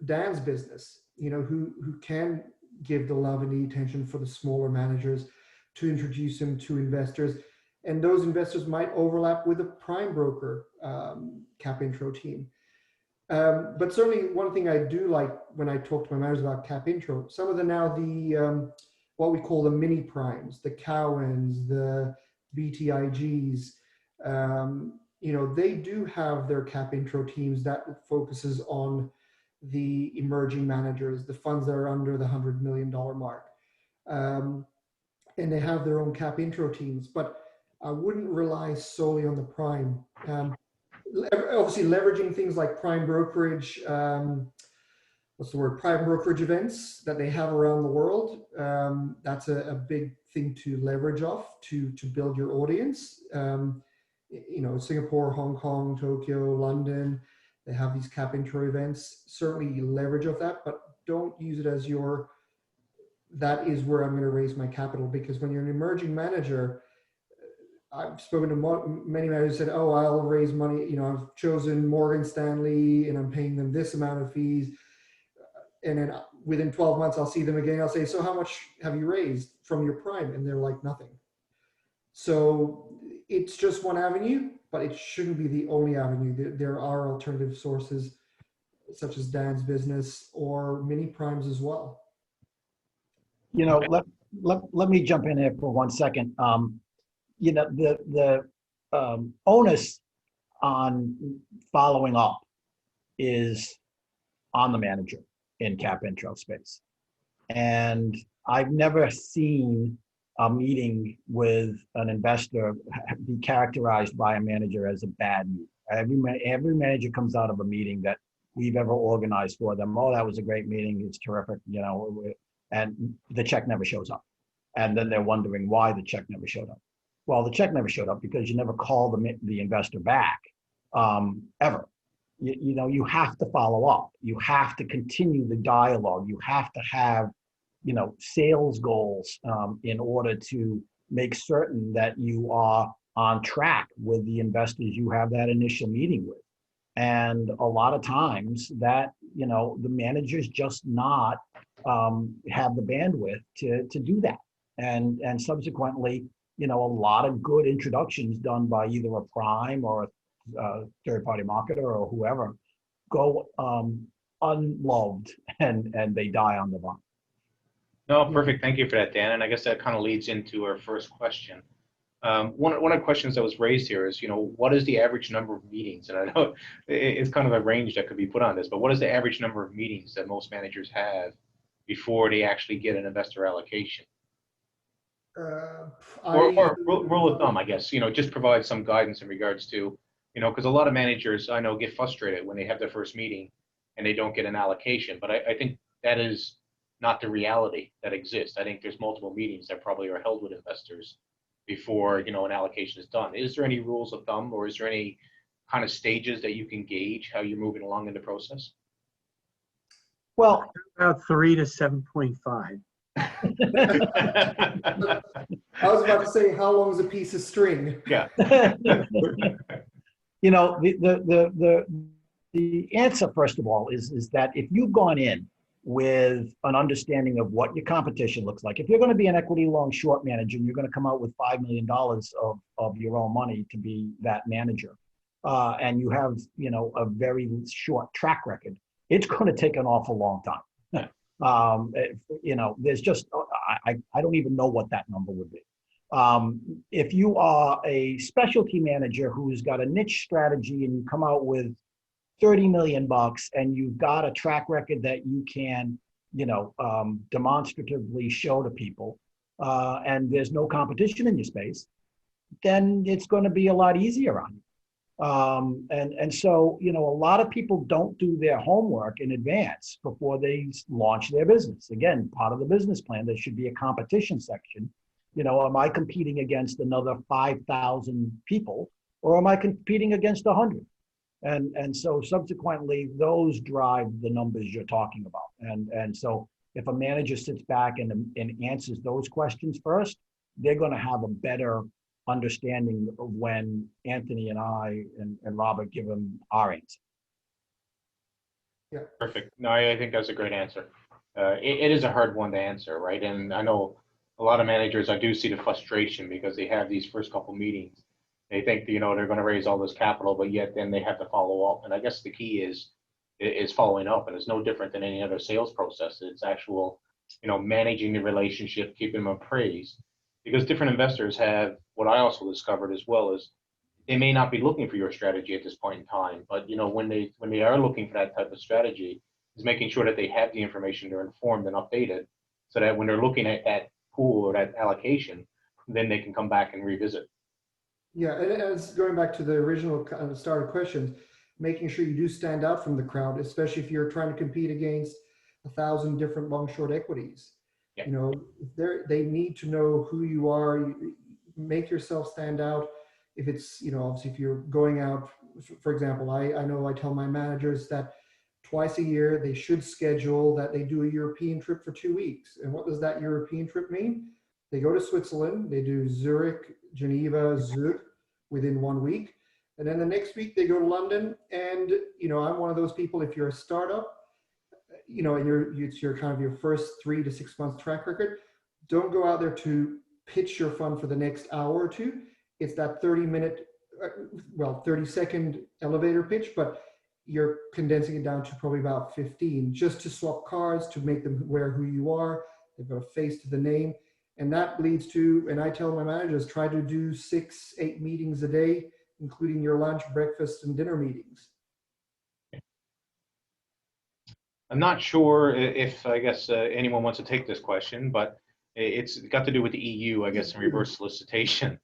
Dan's business, who can give the love and the attention for the smaller managers to introduce them to investors. And those investors might overlap with a prime broker cap intro team. But certainly one thing I do like when I talk to my managers about cap intro, some of the what we call the mini primes, the Cowens, the BTIGs, they do have their cap intro teams that focuses on the emerging managers, the funds that are under the $100 million mark. And they have their own cap intro teams, but I wouldn't rely solely on the prime. Obviously leveraging things like prime brokerage, prime brokerage events that they have around the world. That's a big thing to leverage off to build your audience. Singapore, Hong Kong, Tokyo, London, they have these cap intro events. Certainly leverage of that, but don't use it as that is where I'm going to raise my capital, because when you're an emerging manager, I've spoken to many managers who said, oh, I'll raise money. I've chosen Morgan Stanley and I'm paying them this amount of fees. And then within 12 months, I'll see them again. I'll say, so how much have you raised from your prime? And they're like, nothing. So it's just one avenue, but it shouldn't be the only avenue. There are alternative sources such as Dan's business or mini primes as well. Let me jump in here for 1 second. The onus on following up is on the manager in cap intro space. And I've never seen a meeting with an investor be characterized by a manager as a bad meeting. Every manager comes out of a meeting that we've ever organized for them. Oh, that was a great meeting. It's terrific, and the check never shows up. And then they're wondering why the check never showed up. Well, the check never showed up because you never called the investor back, ever. You have to follow up. You have to continue the dialogue. You have to have, sales goals in order to make certain that you are on track with the investors you have that initial meeting with. And a lot of times that, the managers just not have the bandwidth to do that. And subsequently, you know, a lot of good introductions done by either a prime or a third-party marketer or whoever go unloved and they die on the vine. No, perfect. Thank you for that, Dan. And I guess that kind of leads into our first question. One of the questions that was raised here is, you know, what is the average number of meetings? And I know it's kind of a range that could be put on this, but what is the average number of meetings that most managers have before they actually get an investor allocation? Or rule of thumb, I guess, you know, just provide some guidance in regards to, you know, because a lot of managers I know get frustrated when they have their first meeting and they don't get an allocation. But I think that is not the reality that exists. I think there's multiple meetings that probably are held with investors before, you know, an allocation is done. Is there any rules of thumb, or is there any kind of stages that you can gauge how you're moving along in the process? Well, About 3 to 7.5. I was about to say, how long is a piece of string? Yeah. you know, the answer, first of all, is that if you've gone in with an understanding of what your competition looks like, if you're going to be an equity long short manager and you're going to come out with $5 million of your own money to be that manager, and you have, you know, a very short track record, it's going to take an awful long time. You know, there's just, I don't even know what that number would be. If you are a specialty manager who's got a niche strategy and you come out with 30 million bucks and you've got a track record that you can, you know, demonstratively show to people, and there's no competition in your space, then it's going to be a lot easier on you. And so, you know, a lot of people don't do their homework in advance before they launch their business. Again, part of the business plan, there should be a competition section. You know, am I competing against another 5,000 people, or am I competing against 100? And so subsequently, those drive the numbers you're talking about. And so if a manager sits back and answers those questions first, they're going to have a better understanding of when Anthony and I and Robert give them our answer. Yeah. Perfect. No, I think that's a great answer. It is a hard one to answer, right? And I know a lot of managers, I do see the frustration because they have these first couple meetings. They think, you know, they're going to raise all this capital, but yet then they have to follow up. And I guess the key is following up, and it's no different than any other sales process. It's actual, you know, managing the relationship, keeping them appraised. Because different investors have, what I also discovered as well is, they may not be looking for your strategy at this point in time, but you know, when they are looking for that type of strategy, is making sure that they have the information, they're informed and updated, so that when they're looking at that pool or that allocation, then they can come back and revisit. Yeah, and as going back to the original kind of start of questions, making sure you do stand out from the crowd, especially if you're trying to compete against 1,000 different long short equities. Yeah. You know, they need to know who you are. You make yourself stand out. If it's, you know, obviously if you're going out, for example, I know I tell my managers that twice a year they should schedule that they do a European trip for 2 weeks. And what does that European trip mean? They go to Switzerland, they do Zurich, Geneva, Zurich within 1 week. And then the next week they go to London. And, you know, I'm one of those people, if you're a startup, you know, and it's your kind of your first 3 to 6 months track record, don't go out there to pitch your fund for the next hour or two. It's that 30-second elevator pitch, but you're condensing it down to probably about 15, just to swap cards, to make them aware who you are. They've got a face to the name. And that leads to, and I tell my managers, try to do 6-8 meetings a day, including your lunch, breakfast, and dinner meetings. I'm not sure if I guess anyone wants to take this question, but it's got to do with the EU, I guess, in reverse solicitation.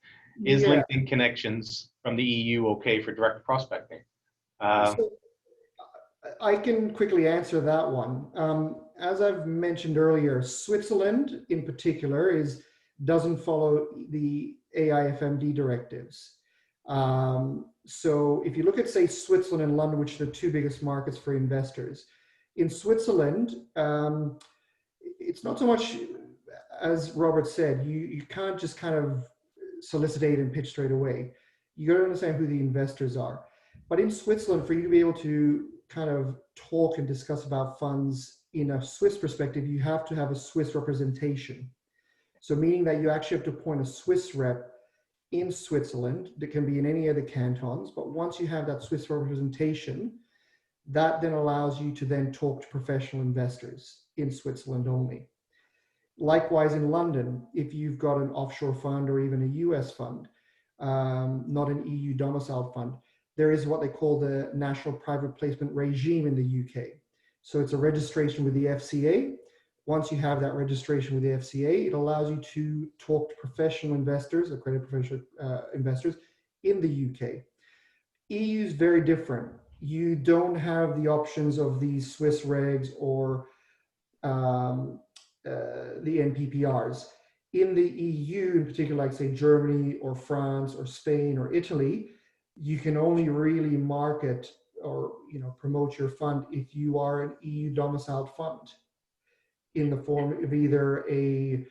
Is LinkedIn connections from the EU okay for direct prospecting? So I can quickly answer that one. As I've mentioned earlier, Switzerland in particular doesn't follow the AIFMD directives. So if you look at, say, Switzerland and London, which are the two biggest markets for investors, in Switzerland, it's not so much, as Robert said, you can't just kind of solicitate and pitch straight away. You got to understand who the investors are. But in Switzerland, for you to be able to kind of talk and discuss about funds in a Swiss perspective, you have to have a Swiss representation. So meaning that you actually have to appoint a Swiss rep in Switzerland. That can be in any of the cantons, but once you have that Swiss representation, that then allows you to then talk to professional investors in Switzerland only. Likewise, in London, if you've got an offshore fund or even a US fund, not an EU domiciled fund, there is what they call the National Private Placement Regime in the UK. So it's a registration with the FCA. Once you have that registration with the FCA, it allows you to talk to professional investors, accredited professional investors in the UK. EU is very different. You don't have the options of these Swiss regs or the NPPRs. In the EU, in particular, like say Germany or France or Spain or Italy, you can only really market or promote your fund if you are an EU domiciled fund in the form of either a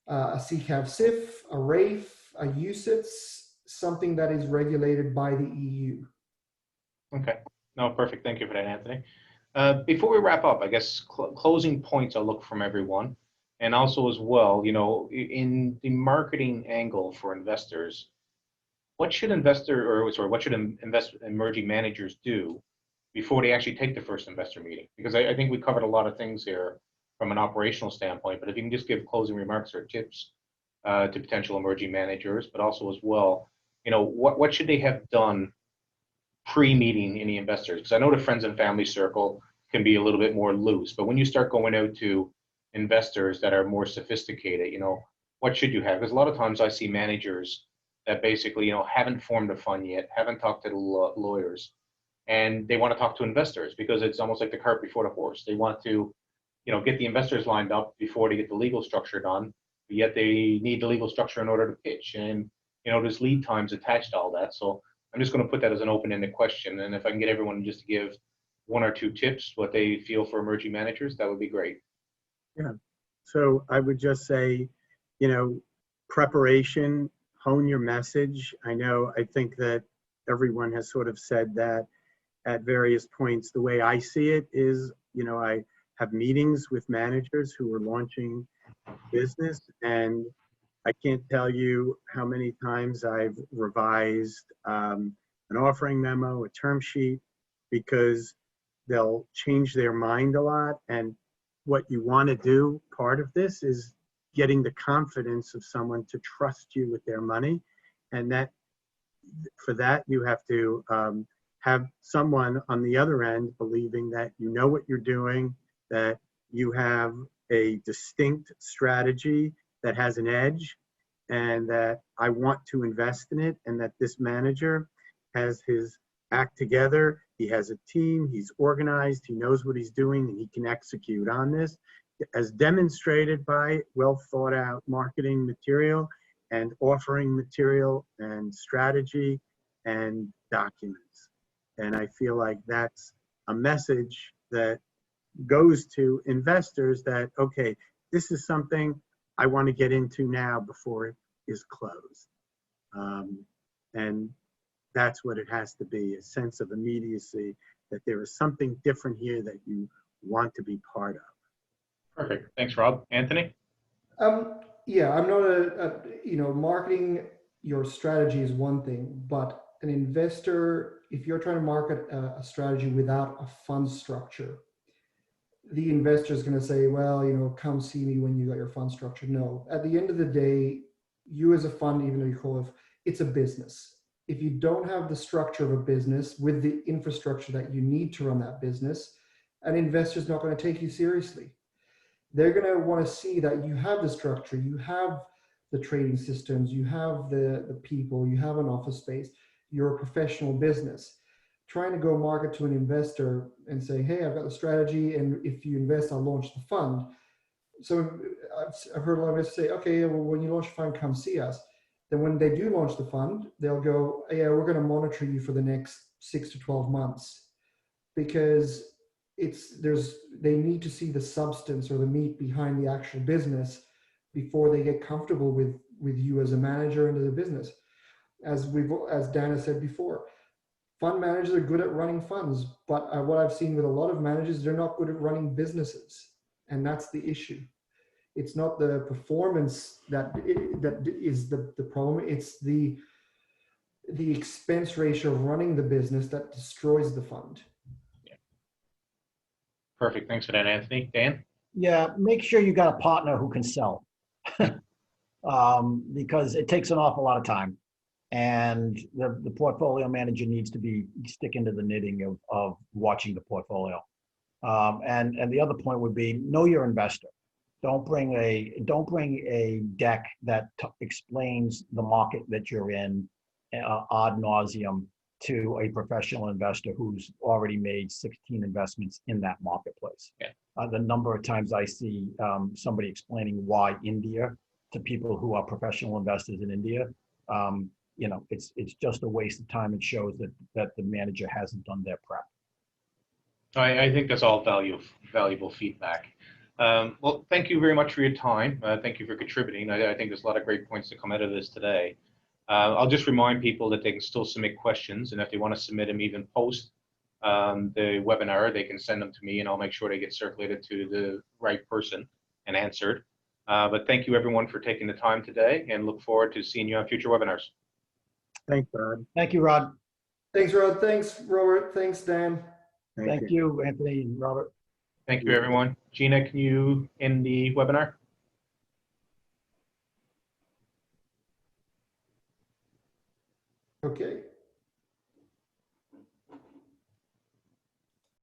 CCAV SIF, a RAIF, a UCITS, something that is regulated by the EU. Okay. No, perfect. Thank you for that, Anthony. Before we wrap up, I guess closing points I'll look from everyone. And also as well, in the marketing angle for investors, what should emerging managers do before they actually take the first investor meeting? Because I think we covered a lot of things here from an operational standpoint, but if you can just give closing remarks or tips to potential emerging managers, but also as well, what should they have done pre-meeting any investors? Because I know the friends and family circle can be a little bit more loose, but when you start going out to investors that are more sophisticated, what should you have? Because a lot of times I see managers that basically, haven't formed a fund yet, haven't talked to the lawyers, and they want to talk to investors because it's almost like the cart before the horse. They want to, get the investors lined up before they get the legal structure done, but yet they need the legal structure in order to pitch. And, there's lead times attached to all that. So I'm just going to put that as an open-ended question. And if I can get everyone just to give one or two tips, what they feel for emerging managers, that would be great. Yeah. So I would just say, preparation, hone your message. I think that everyone has sort of said that at various points. The way I see it is, I have meetings with managers who are launching business, and I can't tell you how many times I've revised an offering memo, a term sheet, because they'll change their mind a lot. And what you want to do, part of this, is getting the confidence of someone to trust you with their money. And that, for that, you have to have someone on the other end believing that you know what you're doing, that you have a distinct strategy that has an edge, and that I want to invest in it, and that this manager has his act together. He has a team, he's organized, he knows what he's doing, and he can execute on this, as demonstrated by well thought out marketing material and offering material and strategy and documents. And I feel like that's a message that goes to investors that, okay, this is something I want to get into now before it is closed. And that's what it has to be, a sense of immediacy, that there is something different here that you want to be part of. Perfect. Thanks, Rob. Anthony? Yeah, I'm not marketing your strategy is one thing, but an investor, if you're trying to market a strategy without a fund structure, the investor is going to say, well, come see me when you got your fund structure. No, at the end of the day, you as a fund, even though you call it, it's a business. If you don't have the structure of a business with the infrastructure that you need to run that business, an investor is not going to take you seriously. They're going to want to see that you have the structure, you have the trading systems, you have the people, you have an office space, you're a professional business. Trying to go market to an investor and say, hey, I've got the strategy, and if you invest, I'll launch the fund. So I've heard a lot of investors say, okay, well, when you launch a fund, come see us. Then when they do launch the fund, they'll go, yeah, we're going to monitor you for the next 6 to 12 months, because they need to see the substance or the meat behind the actual business before they get comfortable with you as a manager into the business. As Dan has said before, fund managers are good at running funds, but what I've seen with a lot of managers, they're not good at running businesses, and that's the issue. It's not the performance that is the problem. It's the expense ratio of running the business that destroys the fund. Perfect. Thanks for that, Anthony. Dan? Yeah, make sure you got a partner who can sell. Because it takes an awful lot of time. And the portfolio manager needs to be sticking to the knitting of watching the portfolio. And the other point would be know your investor. Don't bring a deck that explains the market that you're in ad nauseum to a professional investor who's already made 16 investments in that marketplace. Yeah. The number of times I see somebody explaining why India to people who are professional investors in India, you know, it's just a waste of time. It shows that the manager hasn't done their prep. I think that's all valuable feedback. Well, thank you very much for your time. Thank you for contributing. I think there's a lot of great points to come out of this today. I'll just remind people that they can still submit questions, and if they want to submit them even post the webinar, they can send them to me, and I'll make sure they get circulated to the right person and answered. But thank you, everyone, for taking the time today, and look forward to seeing you on future webinars. Thanks, Rod. Thank you, Rod. Thanks, Rod. Thanks, Robert. Thanks, Dan. Thank you, Anthony and Robert. Thank you, everyone. Gina, can you end the webinar? Okay.